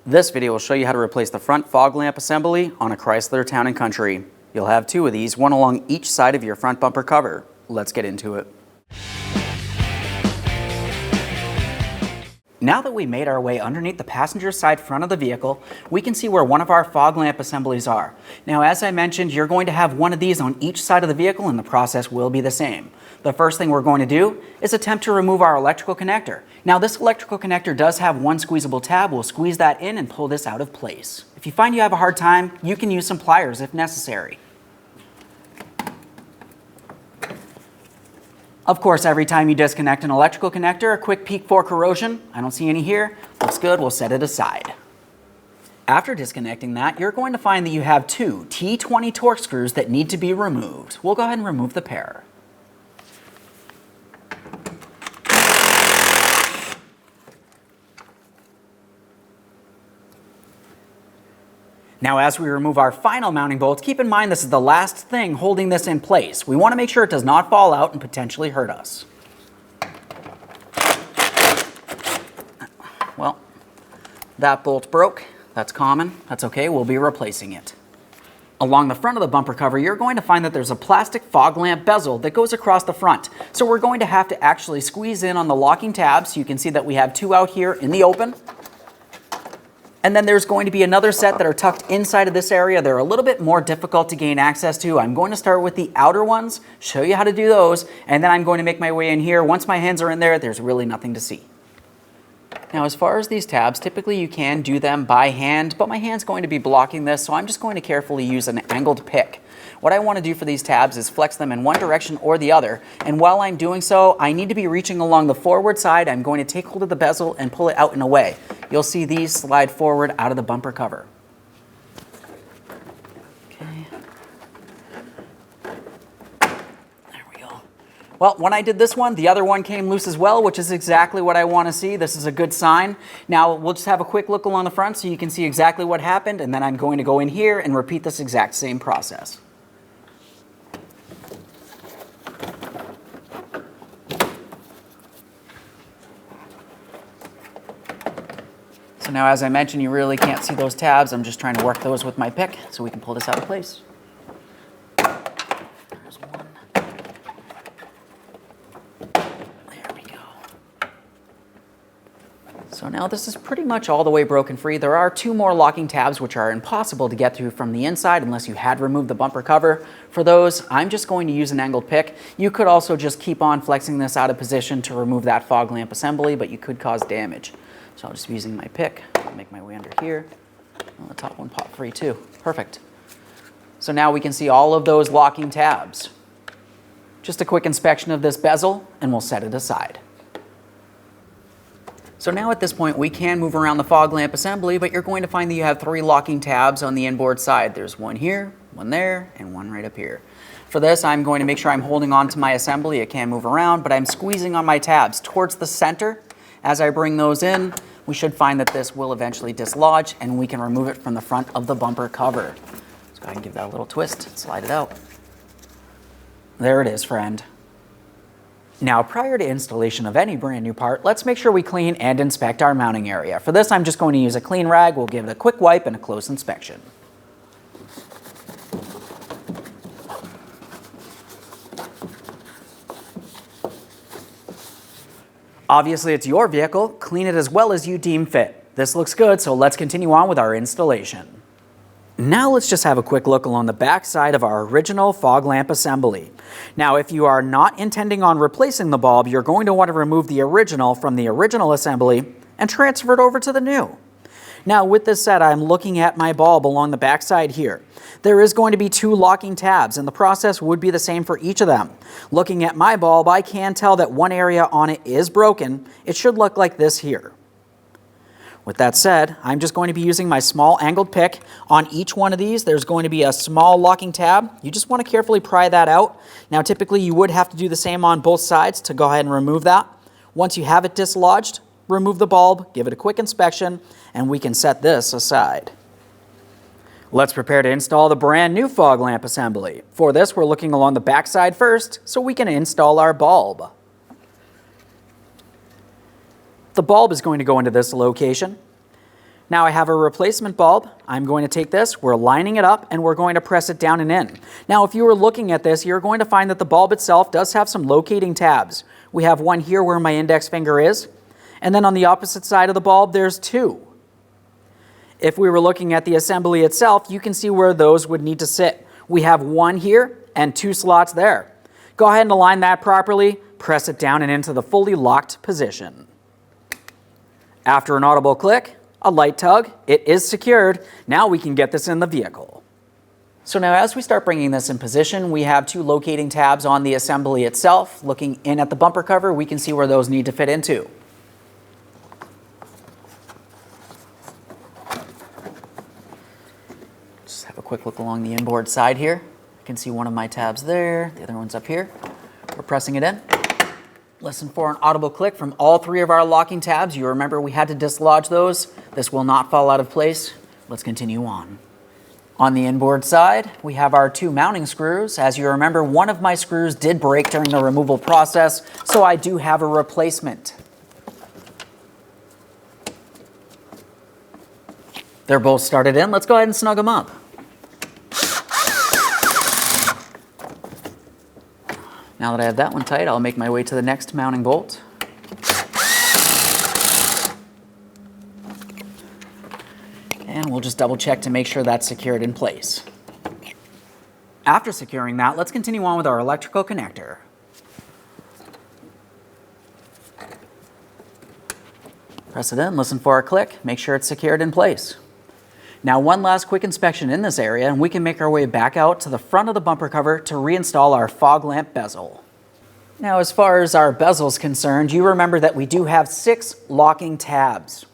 This video will show you how to replace the front fog lamp assembly on a Chrysler Town Country. You'll have two of these, one along each side of your front bumper cover. Let's get into it. Now that we made our way underneath the passenger side front of the vehicle, we can see where one of our fog lamp assemblies are. Now, as I mentioned, you're going to have one of these on each side of the vehicle and the process will be the same. The first thing we're going to do is attempt to remove our electrical connector. Now, this electrical connector does have one squeezable tab. We'll squeeze that in and pull this out of place. If you find you have a hard time, you can use some pliers if necessary. Of course, every time you disconnect an electrical connector, a quick peek for corrosion. I don't see any here. Looks good, we'll set it aside. After disconnecting that, you're going to find that you have two T20 Torx screws that need to be removed. We'll go ahead and remove the pair. Now, as we remove our final mounting bolts, keep in mind this is the last thing holding this in place. We want to make sure it does not fall out and potentially hurt us. Well, that bolt broke. That's common. That's okay. We'll be replacing it. Along the front of the bumper cover, you're going to find that there's a plastic fog lamp bezel that goes across the front. So we're going to have to actually squeeze in on the locking tabs. You can see that we have two out here in the open. And then there's going to be another set that are tucked inside of this area. They're a little bit more difficult to gain access to. I'm going to start with the outer ones, show you how to do those, and then I'm going to make my way in here. Once my hands are in there, there's really nothing to see. Now, as far as these tabs, typically you can do them by hand, but my hand's going to be blocking this, so I'm just going to carefully use an angled pick. What I want to do for these tabs is flex them in one direction or the other, and while I'm doing so, I need to be reaching along the forward side. I'm going to take hold of the bezel and pull it out and away. You'll see these slide forward out of the bumper cover. Okay. There we go. Well, when I did this one, the other one came loose as well, which is exactly what I want to see. This is a good sign. Now, we'll just have a quick look along the front so you can see exactly what happened, and then I'm going to go in here and repeat this exact same process. So now, as I mentioned, you really can't see those tabs. I'm just trying to work those with my pick so we can pull this out of place. There's one. There we go. So now this is pretty much all the way broken free. There are two more locking tabs which are impossible to get through from the inside unless you had removed the bumper cover. For those, I'm just going to use an angled pick. You could also just keep on flexing this out of position to remove that fog lamp assembly, but you could cause damage. So I'll just be using my pick. I'll make my way under here. Well, the top one popped free too. Perfect. So now we can see all of those locking tabs. Just a quick inspection of this bezel and we'll set it aside. So now at this point we can move around the fog lamp assembly, but you're going to find that you have three locking tabs on the inboard side. There's one here, one there, and one right up here. For this, I'm going to make sure I'm holding on to my assembly. It can move around, but I'm squeezing on my tabs towards the center. As I bring those in, we should find that this will eventually dislodge and we can remove it from the front of the bumper cover. Let's go ahead and give that a little twist and slide it out. There it is, friend. Now, prior to installation of any brand new part, let's make sure we clean and inspect our mounting area. For this, I'm just going to use a clean rag. We'll give it a quick wipe and a close inspection. Obviously, it's your vehicle. Clean it as well as you deem fit. This looks good, so let's continue on with our installation. Now let's just have a quick look along the back side of our original fog lamp assembly. Now, if you are not intending on replacing the bulb, you're going to want to remove the original from the original assembly and transfer it over to the new. Now, with this said, I'm looking at my bulb along the back side here. There is going to be two locking tabs, and the process would be the same for each of them. Looking at my bulb, I can tell that one area on it is broken. It should look like this here. With that said, I'm just going to be using my small angled pick. On each one of these, there's going to be a small locking tab. You just want to carefully pry that out. Now, typically, you would have to do the same on both sides to go ahead and remove that. Once you have it dislodged, remove the bulb, give it a quick inspection, and we can set this aside. Let's prepare to install the brand new fog lamp assembly. For this, we're looking along the back side first so we can install our bulb. The bulb is going to go into this location. Now I have a replacement bulb. I'm going to take this, we're lining it up, and we're going to press it down and in. Now if you were looking at this, you're going to find that the bulb itself does have some locating tabs. We have one here where my index finger is, and then on the opposite side of the bulb there's two. If we were looking at the assembly itself, you can see where those would need to sit. We have one here and two slots there. Go ahead and align that properly, press it down and into the fully locked position. After an audible click, a light tug, it is secured. Now we can get this in the vehicle. So now as we start bringing this in position, we have two locating tabs on the assembly itself. Looking in at the bumper cover, we can see where those need to fit into. Just have a quick look along the inboard side here. You can see one of my tabs there, the other one's up here. We're pressing it in. Listen for an audible click from all three of our locking tabs. You remember we had to dislodge those. This will not fall out of place. Let's continue on. On the inboard side, we have our two mounting screws. As you remember, one of my screws did break during the removal process, so I do have a replacement. They're both started in. Let's go ahead and snug them up. Now that I have that one tight, I'll make my way to the next mounting bolt. And we'll just double check to make sure that's secured in place. After securing that, let's continue on with our electrical connector. Press it in, listen for a click, make sure it's secured in place. Now one last quick inspection in this area and we can make our way back out to the front of the bumper cover to reinstall our fog lamp bezel. Now as far as our bezel is concerned, you remember that we do have 6 locking tabs.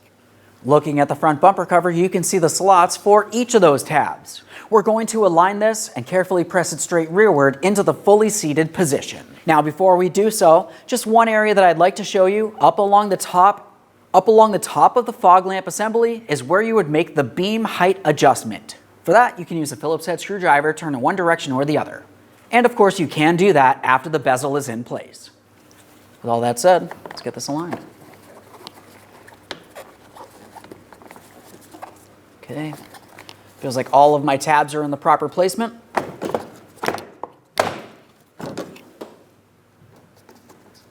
Looking at the front bumper cover, you can see the slots for each of those tabs. We're going to align this and carefully press it straight rearward into the fully seated position. Now before we do so, just one area that I'd like to show you up along the top of the fog lamp assembly is where you would make the beam height adjustment. For that, you can use a Phillips head screwdriver, turn in one direction or the other. And of course, you can do that after the bezel is in place. With all that said, let's get this aligned. Okay, feels like all of my tabs are in the proper placement.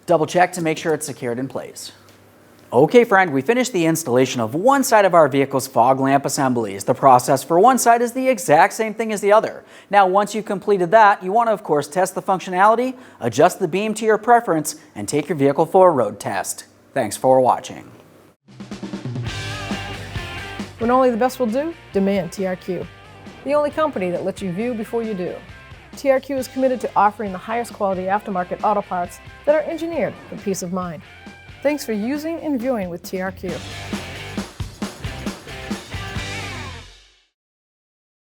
Double check to make sure it's secured in place. Okay friend, we finished the installation of one side of our vehicle's fog lamp assemblies. The process for one side is the exact same thing as the other. Now once you've completed that, you want to of course test the functionality, adjust the beam to your preference, and take your vehicle for a road test. Thanks for watching. When only the best will do, demand TRQ. The only company that lets you view before you do. TRQ is committed to offering the highest quality aftermarket auto parts that are engineered for peace of mind. Thanks for using and viewing with TRQ.